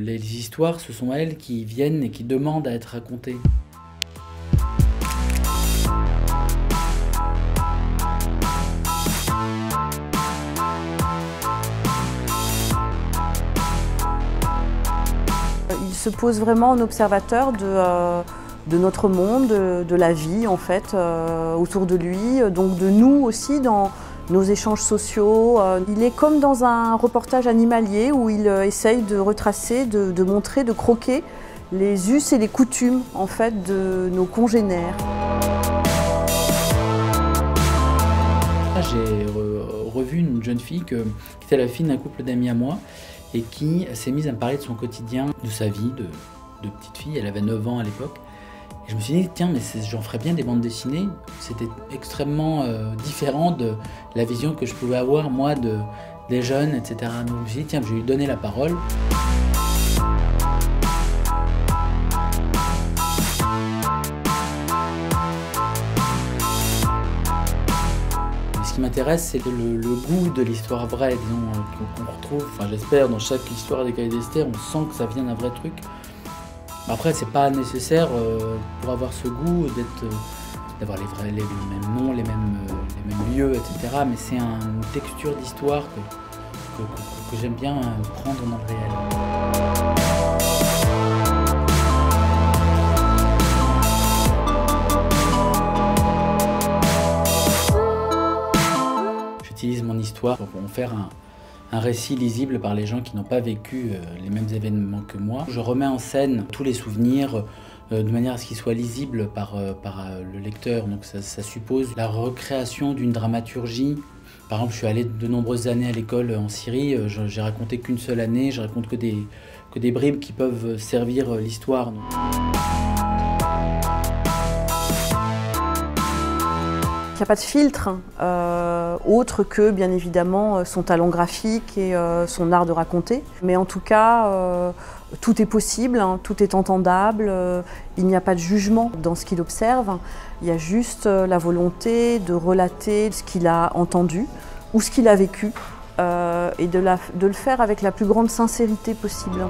Les histoires, ce sont elles qui viennent et qui demandent à être racontées. Il se pose vraiment en observateur de notre monde, de la vie en fait, autour de lui, donc de nous aussi dans nos échanges sociaux. Il est comme dans un reportage animalier où il essaye de retracer, de montrer, de croquer les us et les coutumes en fait de nos congénères. J'ai revu une jeune fille qui était la fille d'un couple d'amis à moi et qui s'est mise à me parler de son quotidien, de sa vie de petite fille. Elle avait 9 ans à l'époque. Et je me suis dit, tiens, mais j'en ferais bien des bandes dessinées. C'était extrêmement différent de la vision que je pouvais avoir, moi, des jeunes, etc. Donc je me suis dit, tiens, je vais lui donner la parole. Ce qui m'intéresse, c'est le goût de l'histoire vraie, disons, qu'on retrouve, enfin j'espère, dans chaque histoire des Cahiers d'Esther, on sent que ça vient d'un vrai truc. Après, c'est pas nécessaire pour avoir ce goût d'avoir les mêmes noms, les mêmes lieux, etc. Mais c'est une texture d'histoire que j'aime bien prendre dans le réel. J'utilise mon histoire pour en faire un récit lisible par les gens qui n'ont pas vécu les mêmes événements que moi. Je remets en scène tous les souvenirs de manière à ce qu'ils soient lisibles par le lecteur. Donc ça suppose la recréation d'une dramaturgie. Par exemple, je suis allé de nombreuses années à l'école en Syrie. J'ai raconté qu'une seule année. Je raconte que des bribes qui peuvent servir l'histoire. Il n'y a pas de filtre autre que, bien évidemment, son talent graphique et son art de raconter. Mais en tout cas, tout est possible, hein, tout est entendable. Il n'y a pas de jugement dans ce qu'il observe. Il y a juste la volonté de relater ce qu'il a entendu ou ce qu'il a vécu et de le faire avec la plus grande sincérité possible.